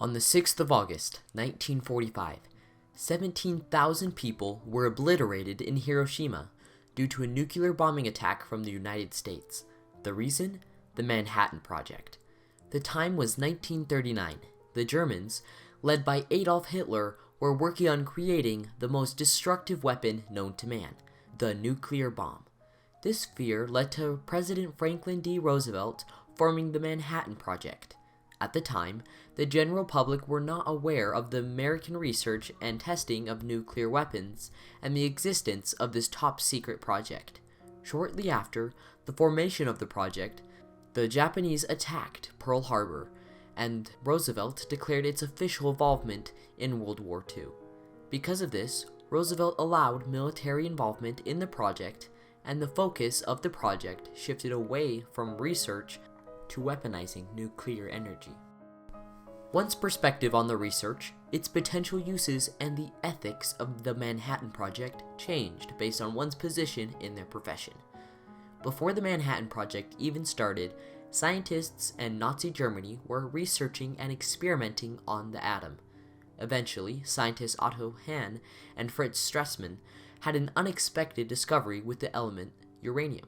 On the 6th of August, 1945, 17,000 people were obliterated in Hiroshima due to a nuclear bombing attack from the United States. The reason? The Manhattan Project. The time was 1939. The Germans, led by Adolf Hitler, were working on creating the most destructive weapon known to man, the nuclear bomb. This fear led to President Franklin D. Roosevelt forming the Manhattan Project. At the time, the general public were not aware of the American research and testing of nuclear weapons and the existence of this top-secret project. Shortly after the formation of the project, the Japanese attacked Pearl Harbor, and Roosevelt declared its official involvement in World War II. Because of this, Roosevelt allowed military involvement in the project, and the focus of the project shifted away from research to weaponizing nuclear energy. One's perspective on the research, its potential uses, and the ethics of the Manhattan Project changed based on one's position in their profession. Before the Manhattan Project even started, scientists in Nazi Germany were researching and experimenting on the atom. Eventually, scientists Otto Hahn and Fritz Strassmann had an unexpected discovery with the element uranium.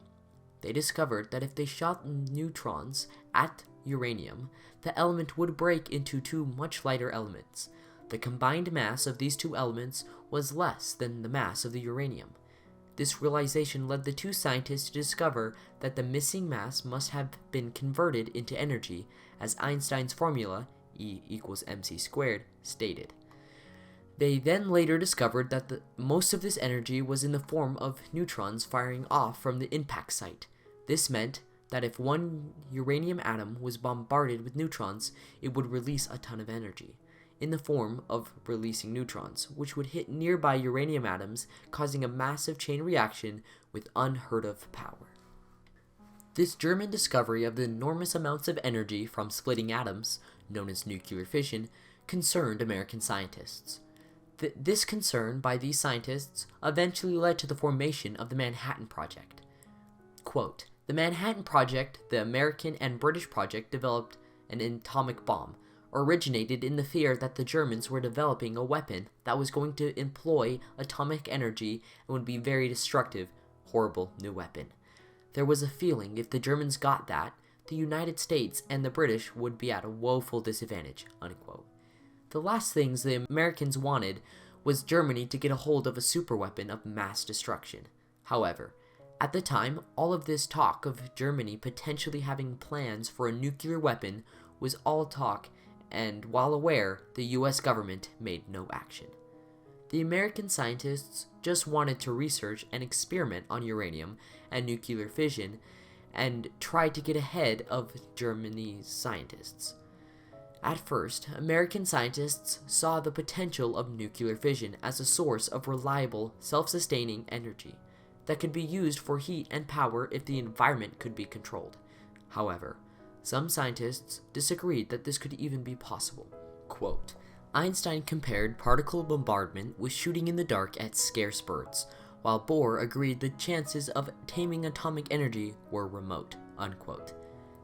They discovered that if they shot neutrons at uranium, the element would break into two much lighter elements. The combined mass of these two elements was less than the mass of the uranium. This realization led the two scientists to discover that the missing mass must have been converted into energy, as Einstein's formula, E equals mc squared, stated. They then later discovered that most of this energy was in the form of neutrons firing off from the impact site. This meant that if one uranium atom was bombarded with neutrons, it would release a ton of energy, in the form of releasing neutrons, which would hit nearby uranium atoms, causing a massive chain reaction with unheard of power. This German discovery of the enormous amounts of energy from splitting atoms, known as nuclear fission, concerned American scientists. This concern by these scientists eventually led to the formation of the Manhattan Project. Quote, "The Manhattan Project, the American and British project, developed an atomic bomb, originated in the fear that the Germans were developing a weapon that was going to employ atomic energy and would be very destructive, horrible new weapon. There was a feeling if the Germans got that, the United States and the British would be at a woeful disadvantage," unquote. The last things the Americans wanted was Germany to get a hold of a superweapon of mass destruction. However, at the time, all of this talk of Germany potentially having plans for a nuclear weapon was all talk, and while aware, the US government made no action. The American scientists just wanted to research and experiment on uranium and nuclear fission and try to get ahead of Germany's scientists. At first, American scientists saw the potential of nuclear fission as a source of reliable, self-sustaining energy that could be used for heat and power if the environment could be controlled. However, some scientists disagreed that this could even be possible. Quote, "Einstein compared particle bombardment with shooting in the dark at scarce birds, while Bohr agreed the chances of taming atomic energy were remote," unquote.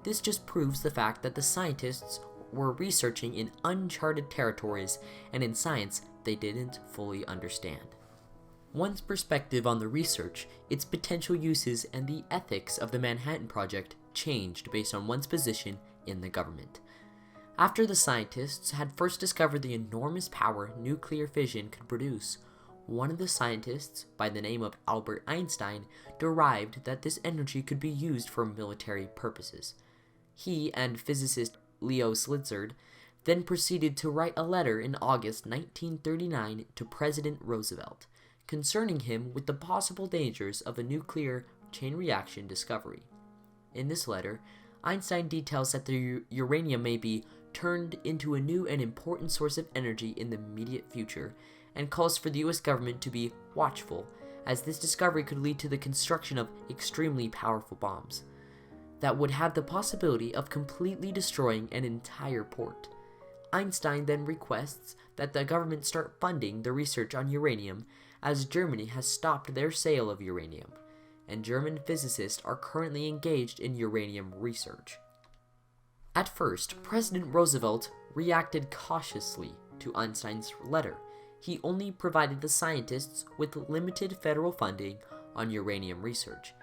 This just proves the fact that the scientists were researching in uncharted territories, and in science they didn't fully understand. One's perspective on the research, its potential uses, and the ethics of the Manhattan Project changed based on one's position in the government. After the scientists had first discovered the enormous power nuclear fission could produce, one of the scientists, by the name of Albert Einstein, derived that this energy could be used for military purposes. He and physicist Leo Szilard then proceeded to write a letter in August 1939 to President Roosevelt, concerning him with the possible dangers of a nuclear chain reaction discovery. In this letter, Einstein details that the uranium may be turned into a new and important source of energy in the immediate future, and calls for the US government to be watchful, as this discovery could lead to the construction of extremely powerful bombs that would have the possibility of completely destroying an entire port. Einstein then requests that the government start funding the research on uranium, as Germany has stopped their sale of uranium, and German physicists are currently engaged in uranium research. At first, President Roosevelt reacted cautiously to Einstein's letter. He only provided the scientists with limited federal funding on uranium research.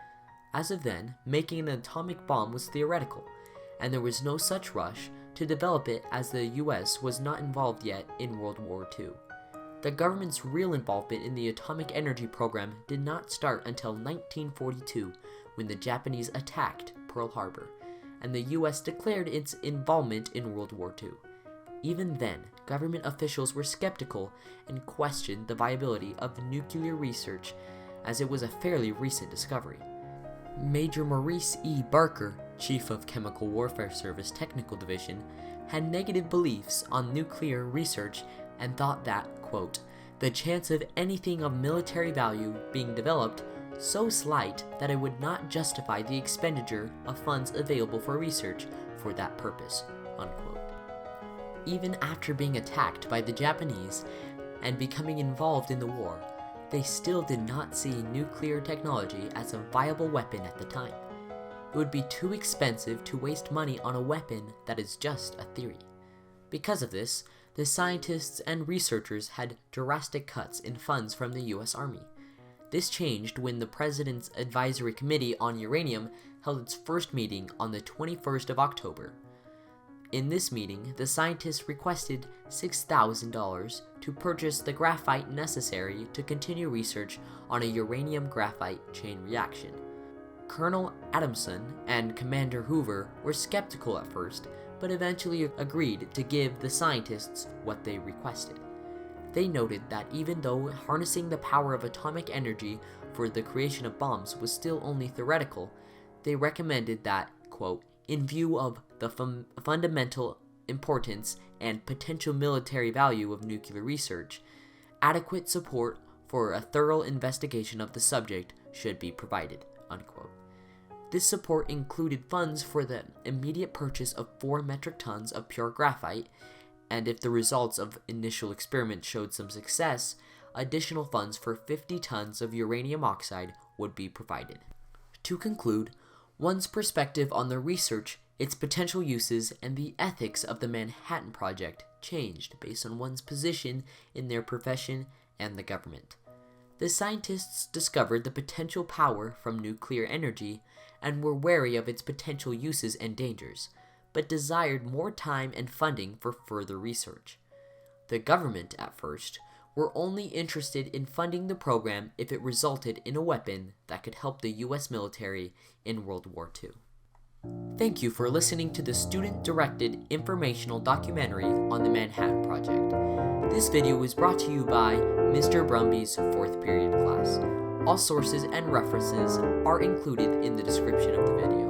As of then, making an atomic bomb was theoretical, and there was no such rush to develop it as the US was not involved yet in World War II. The government's real involvement in the atomic energy program did not start until 1942, when the Japanese attacked Pearl Harbor, and the US declared its involvement in World War II. Even then, government officials were skeptical and questioned the viability of nuclear research, as it was a fairly recent discovery. Major Maurice E. Barker, Chief of Chemical Warfare Service Technical Division, had negative beliefs on nuclear research and thought that, quote, the chance of anything of military value being developed so slight that it would not justify the expenditure of funds available for research for that purpose, unquote. Even after being attacked by the Japanese and becoming involved in the war, they still did not see nuclear technology as a viable weapon at the time. It would be too expensive to waste money on a weapon that is just a theory. Because of this, the scientists and researchers had drastic cuts in funds from the US Army. This changed when the President's Advisory Committee on Uranium held its first meeting on the 21st of October. In this meeting, the scientists requested $6,000 to purchase the graphite necessary to continue research on a uranium-graphite chain reaction. Colonel Adamson and Commander Hoover were skeptical at first, but eventually agreed to give the scientists what they requested. They noted that even though harnessing the power of atomic energy for the creation of bombs was still only theoretical, they recommended that, quote, in view of the fundamental importance and potential military value of nuclear research, adequate support for a thorough investigation of the subject should be provided, unquote. This support included funds for the immediate purchase of 4 metric tons of pure graphite, and if the results of initial experiments showed some success, additional funds for 50 tons of uranium oxide would be provided. To conclude, one's perspective on the research, its potential uses, and the ethics of the Manhattan Project changed based on one's position in their profession and the government. The scientists discovered the potential power from nuclear energy and were wary of its potential uses and dangers, but desired more time and funding for further research. The government, at first, were only interested in funding the program if it resulted in a weapon that could help the US military in World War II. Thank you for listening to the student-directed informational documentary on the Manhattan Project. This video was brought to you by Mr. Brumby's 4th period class. All sources and references are included in the description of the video.